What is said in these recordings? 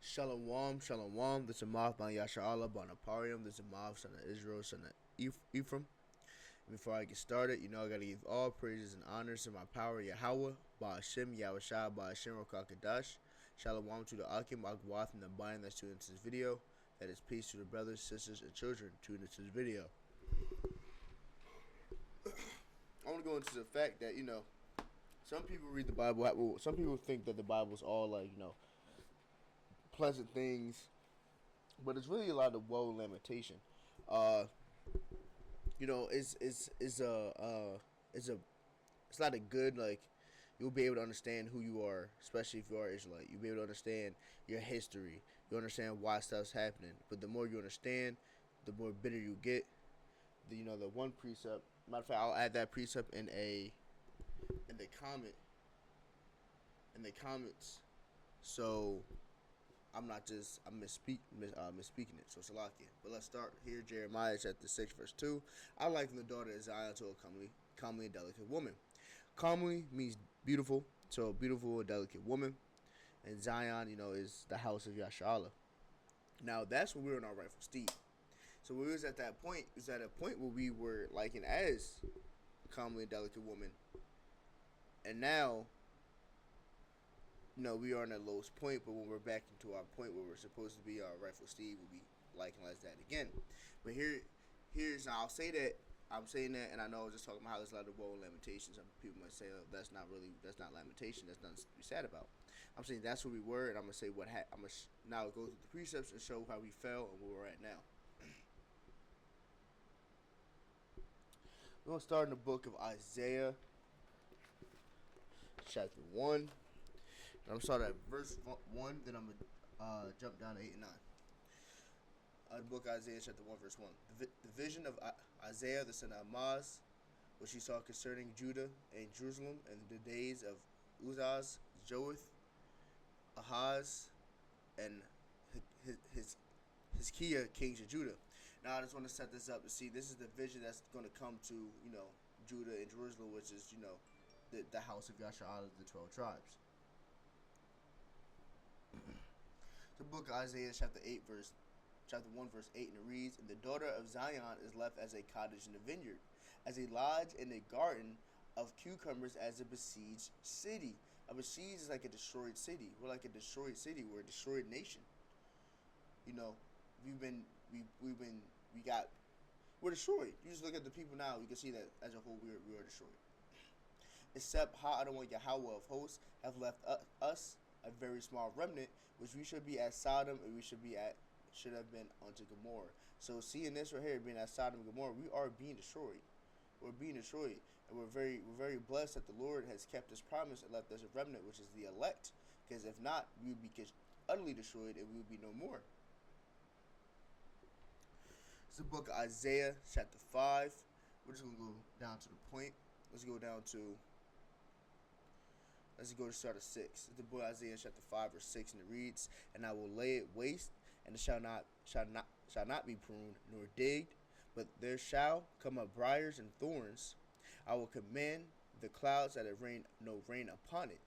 Shalom, shalom. This is Mav ban Yasha'Allah Bonaparium. This is Mav, son of Israel, son of Ephraim. And before I get started, I gotta give all praises and honors to my power, Yahweh, Ba'ashem, Yahushua, Ba'ashem, Rokakadash. Shalom to the Akim, Agwath, and the Bayan that's tuned into this video. That is peace to the brothers, sisters, and children tuned into this video. I want to go into the fact that, some people read the Bible. Some people think that the Bible is all pleasant things, but it's really a lot of woe and lamentation. It's not a good you'll be able to understand who you are, especially if you are Israelite. You'll be able to understand your history. You understand why stuff's happening. But the more you understand, the more bitter you get. The one precept. Matter of fact, I'll add that precept in the comments. So I'm misspeaking it. So Salakia. But let's start here. Jeremiah chapter 6 verse 2. I liken the daughter of Zion to a comely and delicate woman. Comely means beautiful, so a beautiful and delicate woman. And Zion, is the house of Yasha'Allah. Now that's when we were in our rightful steed. So we was at that point. It was at a point where we were likened as a comely and delicate woman. And now, we are in that lowest point, but when we're back into our point where we're supposed to be our rightful steed, we'll be likened as that again. But here's I'll say that I'm saying that, and I know I was just talking about how there's a lot of woe and lamentations. Some people might say, "Oh, that's not lamentation. That's nothing to be sad about." I'm saying that's where we were, and I'm gonna say I'm gonna now go through the precepts and show how we fell and where we're at now. We're gonna start in the book of Isaiah, chapter 1. I'm gonna start at verse 1, then I'm gonna jump down to 8 and 9. The book of Isaiah, chapter 1, verse 1. The vision of Isaiah, the son of Amoz, which he saw concerning Judah and Jerusalem in the days of Uzaz, Joath, Ahaz, and Hezekiah, kings of Judah. Now I just want to set this up to see this is the vision that's going to come to Judah and Jerusalem, which is the house of Yasha'Allah, the 12 tribes. The book of Isaiah, chapter 1, verse 8, and it reads, "And the daughter of Zion is left as a cottage in a vineyard, as a lodge in a garden of cucumbers, as a besieged city." A besieged is like a destroyed city. We're like a destroyed city. We're a destroyed nation. We're destroyed. You just look at the people now, you can see that as a whole we are destroyed. Except Ha'adon Yahweh of hosts have left us a very small remnant, which we should be at Sodom, and we should have been unto Gomorrah. So seeing this right here, being at Sodom and Gomorrah, we are being destroyed. We're being destroyed, and we're very blessed that the Lord has kept His promise and left us a remnant, which is the elect. Because if not, we would be utterly destroyed, and we would be no more. It's the book of Isaiah, chapter 5. We're just gonna go down to the point. Let's go to start at 6. It's the book of Isaiah, chapter 5, verse 6, and it reads, "And I will lay it waste, and it shall not be pruned nor digged, but there shall come up briars and thorns. I will command the clouds that it rain no rain upon it.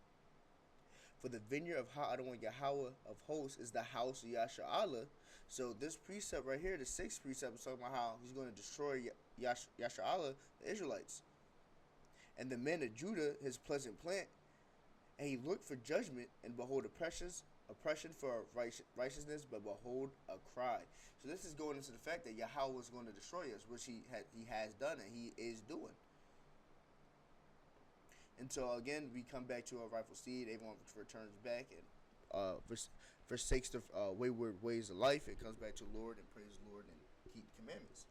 For the vineyard of Ha'adon Yahweh of hosts is the house of Yasha'Allah." So this precept right here, the 6th precept, is talking about how He's going to destroy Yasha'Allah, the Israelites. "And the men of Judah, His pleasant plant, and He looked for judgment, and behold oppression for righteousness, but behold a cry." So this is going into the fact that Yahweh was going to destroy us, which He has done and He is doing. And so again, we come back to our rightful steed. Everyone returns back, and forsakes the wayward ways of life. It comes back to the Lord and praise the Lord and keep the commandments.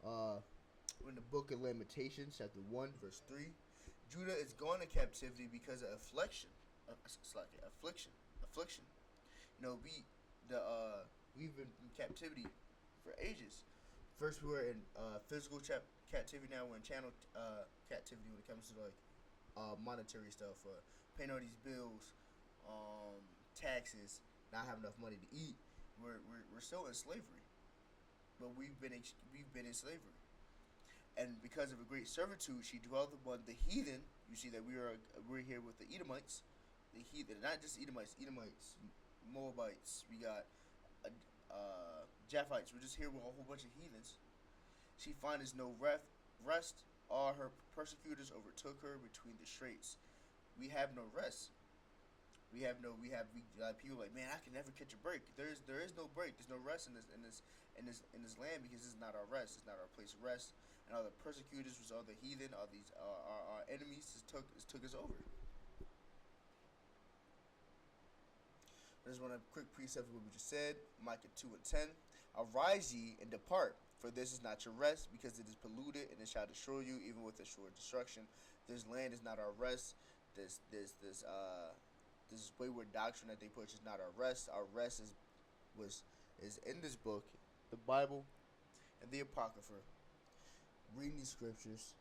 We're in the book of Lamentations, chapter 1, verse 3. "Judah is going to captivity because of affliction. Affliction. We've been in captivity for ages. First we were in physical captivity. Now we're in channel captivity when it comes to monetary stuff, paying all these bills, taxes, not having enough money to eat. We're still in slavery, but we've been in slavery. And because of a great servitude, she dwelled among the heathen. You see that we're here with the Edomites, the heathen, not just Edomites, Moabites. We got Japhites. We're just here with a whole bunch of heathens. She findeth no rest. All her persecutors overtook her between the straits. We have no rest. We people like, man, I can never catch a break. There is no break. There's no rest in this land, because this is not our rest. It's not our place of rest. And all the persecutors, was all the heathen, all these our enemies, took us over. I just want a quick precept of what we just said. Micah 2:10. Arise ye and depart, for this is not your rest, because it is polluted, and it shall destroy you, even with a sure destruction. This land is not our rest. This wayward doctrine that they push is not our rest. Our rest is in this book, the Bible, and the Apocrypha. Reading these scriptures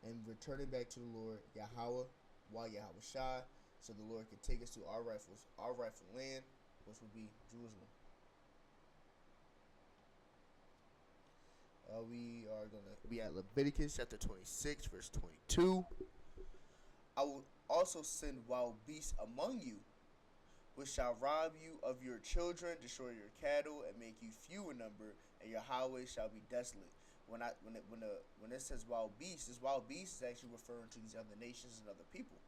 and returning back to the Lord Yahweh, while Yahweh Shai, so the Lord can take us to our rightful land, which will be Jerusalem. We are gonna be at Leviticus chapter 26, verse 22. I will also send wild beasts among you, which shall rob you of your children, destroy your cattle, and make you few in number, and your highways shall be desolate. When it says wild beasts, this wild beast is actually referring to these other nations and other people.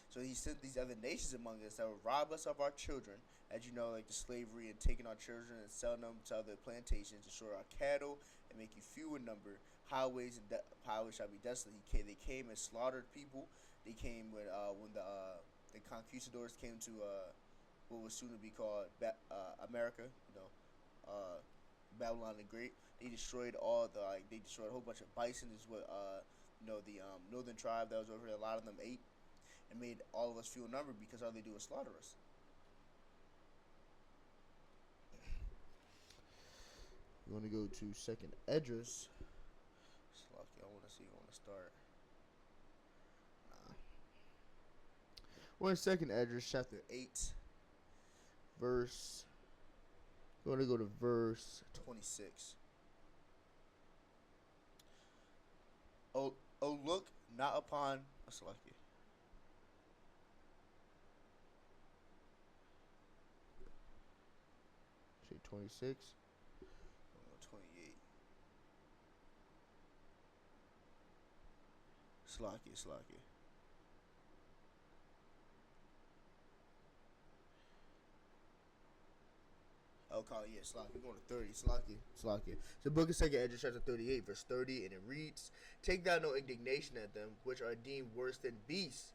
So he sent these other nations among us that will rob us of our children, as you know, like the slavery and taking our children and selling them to other plantations, destroy our cattle and make you few in number. Highways shall be desolate. They came and slaughtered people. They came when the conquistadors came to what was soon to be called America. Babylon the Great. They destroyed they destroyed a whole bunch of bison. Is what the northern tribe that was over here. A lot of them ate and made all of us feel numbered, because all they do is slaughter us. You want to go to Second Esdras? I want to see. I want to start. We're in Second Esdras chapter 8, verse. We're going to go to verse 26. Oh, look not upon. Salaki. Say 26. 28. Slaki. Slaki. We're going to 30. Slaki. The book of 2 Esdras chapter 38, verse 30, and it reads, Take thou no indignation at them, which are deemed worse than beasts,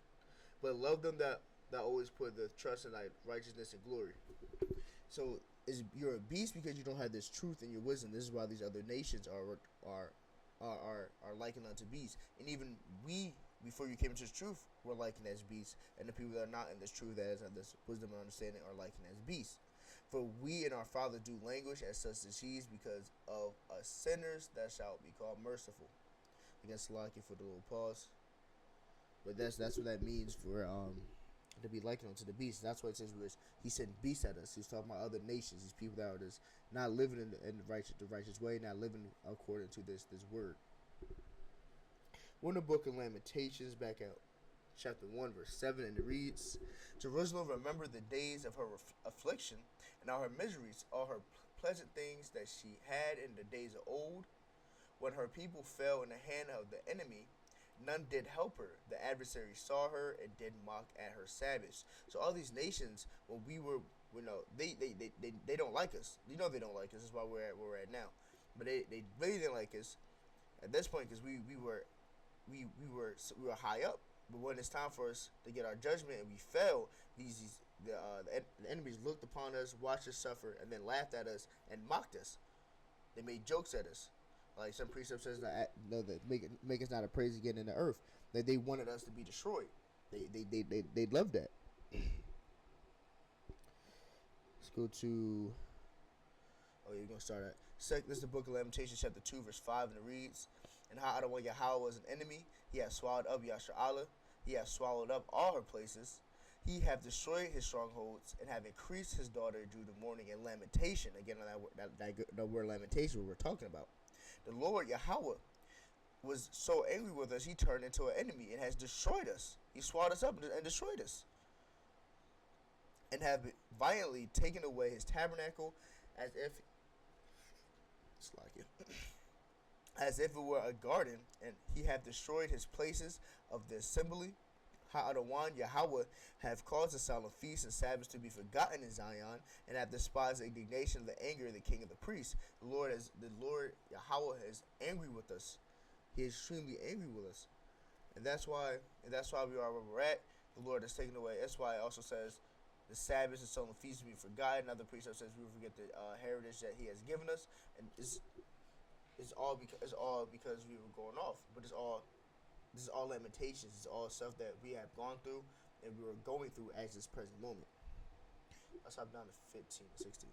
but love them that always put the trust in thy righteousness and glory. So you're a beast because you don't have this truth and your wisdom. This is why these other nations are likened unto beasts. And even we, before you came into this truth, were likened as beasts. And the people that are not in this truth, that have this wisdom and understanding, are likened as beasts. For we and our fathers do languish as such disease, because of us sinners that shall be called merciful. Again, Salaki for the little pause. But that's what that means for to be likened unto the beast. That's why it says he sent beasts at us. He's talking about other nations, these people that are just not living in the righteous way, not living according to this word. We're in the book of Lamentations, back at chapter 1, verse 7, and it reads, Jerusalem, remember the days of her affliction, and all her miseries, all her pleasant things that she had in the days of old, when her people fell in the hand of the enemy. None did help her. The adversary saw her and did mock at her Sabbaths. So all these nations, when we were, they don't like us. They don't like us. That's why we're where we're at now. But they really didn't like us at this point, because we were high up. But when it's time for us to get our judgment and we fell, the enemies looked upon us, watched us suffer, and then laughed at us and mocked us. They made jokes at us. Like some precept says that make us not a praise again in the earth. That they wanted us to be destroyed. They loved that. Let's go to. You're gonna start at. This is the book of Lamentations, chapter 2, verse 5, and it reads, And how Adonai Yahweh was an enemy, he hath swallowed up Yashar'Allah, he hath swallowed up all her places. He hath destroyed his strongholds, and have increased his daughter due to mourning and lamentation. Again, that word lamentation we're talking about. The Lord Yahweh was so angry with us, he turned into an enemy and has destroyed us. He swallowed us up and destroyed us. and have violently taken away his tabernacle, as if it's like it, as if it were a garden, and he have destroyed his places of the assembly. Ha'adawan Yahweh have caused the solemn feasts and Sabbaths to be forgotten in Zion, and have despised the indignation of the anger of the king of the priests. The Lord Yahweh is angry with us. He is extremely angry with us, and that's why we are where we're at. The Lord has taken away. That's why it also says the Sabbaths and solemn feasts to be forgotten. Another precept says we will forget the heritage that He has given us, and it's all because we were going off. But this is all lamentations. It's all stuff that we have gone through and we were going through at this present moment. Let's hop down to 15, 16.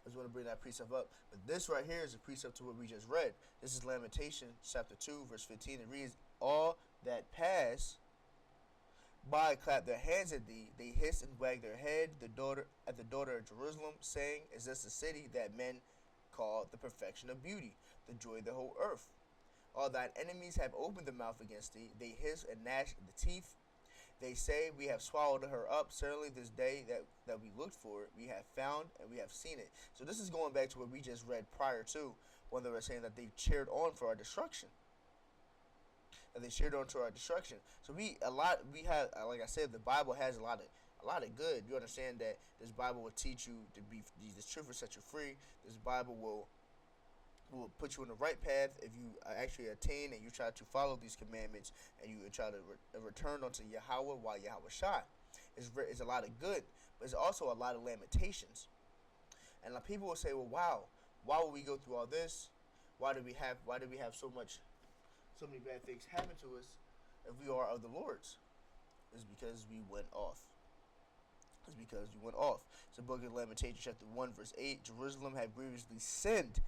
I just want to bring that precept up. But this right here is a precept to what we just read. This is Lamentation chapter 2, verse 15. It reads, all that pass by clap their hands at thee, they hiss and wag their head at the daughter of Jerusalem, saying, is this the city that men call the perfection of beauty, the joy of the whole earth? All thine enemies have opened their mouth against thee. They hiss and gnash the teeth. They say, we have swallowed her up. Certainly this day that we looked for, we have found and we have seen it. So this is going back to what we just read prior to, when they were saying that they cheered on for our destruction. That they cheered on to our destruction. So we have, like I said, the Bible has a lot of good. You understand that this Bible will teach you to be, this truth will set you free. This Bible will put you on the right path if you actually attain and you try to follow these commandments and you try to return unto Yahweh while Yahweh Shai. It's a lot of good, but it's also a lot of lamentations. And like people will say, well, wow, why would we go through all this? Why do we have so many bad things happen to us if we are of the Lord's? It's because we went off. It's the book of Lamentations, chapter 1, verse 8. Jerusalem had grievously sinned.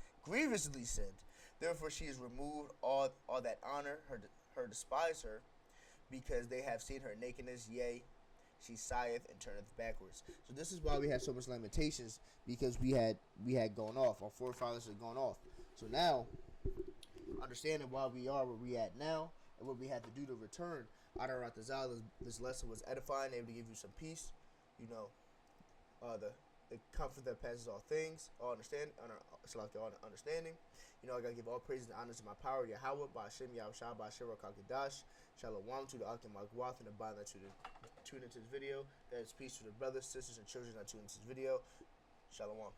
Therefore she is removed all that honor her despise her, because they have seen her nakedness, yea, she sigheth and turneth backwards. So this is why we had so much lamentations, because we had gone off. Our forefathers had gone off. So now, understanding why we are where we at now and what we had to do to return, this lesson was edifying, able to give you some peace, the comfort that passes all things, all understanding. I gotta give all praises and honors to my power, Yahweh, by Hashem, Yahushua, by Shira Kakadash, Shalom to the Akim Magwath, and the Bible that tune into this video. That is peace to the brothers, sisters, and children that tune into this video. Shalom.